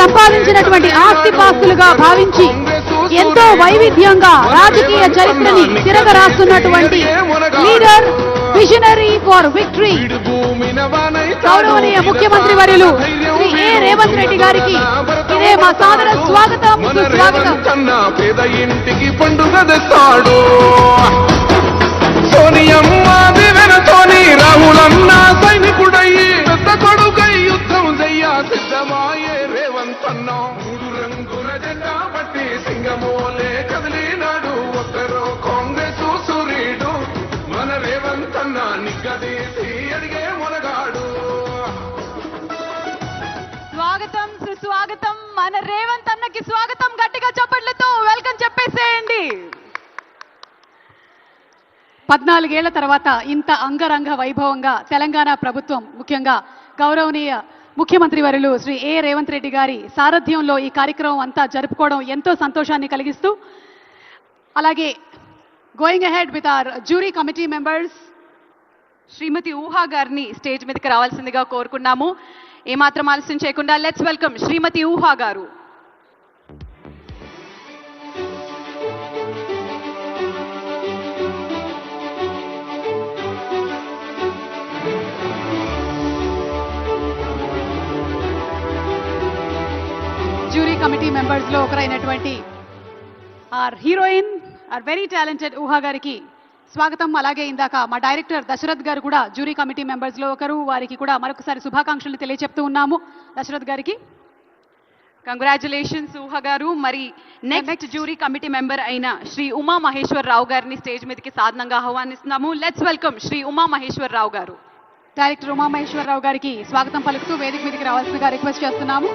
సంపాదించినటువంటి ఆస్తిపాస్తులుగా భావించి ఎంతో వైవిధ్యంగా రాజకీయ చరిత్రని తిరగరాస్తున్నటువంటి లీడర్, విజనరీ ఫర్ విక్టరీ, గౌరవనీయ ముఖ్యమంత్రి వర్యులు శ్రీ ఏ రేవంత్ రెడ్డి గారికి ఇదే మా సాదర స్వాగతం, సుస్వాగతం. పేద ఇంటికి పండుగ తెస్తాడు సోనియమ్మ దివెనతోని రాహులన్న సైనికుడయ్యి పెద్ద కొడుకై యుద్ధం చెయ్య సిద్ధమాయే రేవంత్ అన్న. మూడు రంగుల జెండా బట్టి సింగమోలే కదిలినాడు ఒక్కరో కాంగ్రెస్ సూర్యుడు మన రేవంత్ అన్న నిగ్గదీసి అడిగే మొనగాడు. స్వాగతం, సుస్వాగతం. మన రేవంత్ అన్నకి స్వాగతం. గట్టిగా చప్పట్లతో వెల్కమ్ చెప్పేసేయండి. 14 ఏళ్ల తర్వాత ఇంత అంగరంగ వైభవంగా తెలంగాణ ప్రభుత్వం, ముఖ్యంగా గౌరవనీయ ముఖ్యమంత్రి వర్యులు శ్రీ ఏ రేవంత్ రెడ్డి గారి సారథ్యంలో ఈ కార్యక్రమం అంతా జరుపుకోవడం ఎంతో సంతోషాన్ని కలిగిస్తూ, అలాగే going ahead with our jury committee members, Shrimati Uha గారిని స్టేజ్ మీదకి రావాల్సిందిగా కోరుకున్నాము. ఏమాత్రం ఆలస్యం చేయకుండా లెట్స్ వెల్కమ్ శ్రీమతి ఊహా గారు. జ్యూరీ కమిటీ మెంబర్స్ లో ఒకరైనటువంటి our heroine, our very talented Uha గారికి స్వాగతం. అలాగే ఇందాక మా డైరెక్టర్ దశరథ్ గారు కూడా జ్యూరీ కమిటీ మెంబర్స్ లో ఒకరు, వారికి కూడా మరొకసారి శుభాకాంక్షలు తెలియజెప్తూ ఉన్నాము. దశరథ్ గారికి కంగ్రాచులేషన్స్ ఊహా గారు. మరి నెక్స్ట్ జ్యూరీ కమిటీ మెంబర్ అయిన శ్రీ ఉమా మహేశ్వర్ రావు గారిని స్టేజ్ మీదకి సాధనంగా ఆహ్వానిస్తున్నాము. లెట్స్ వెల్కమ్ శ్రీ ఉమా మహేశ్వర్ రావు గారు. డైరెక్టర్ ఉమా మహేశ్వర్ రావు గారికి స్వాగతం పలుకుతూ వేదిక మీదకి రావాల్సిందిగా రిక్వెస్ట్ చేస్తున్నాము.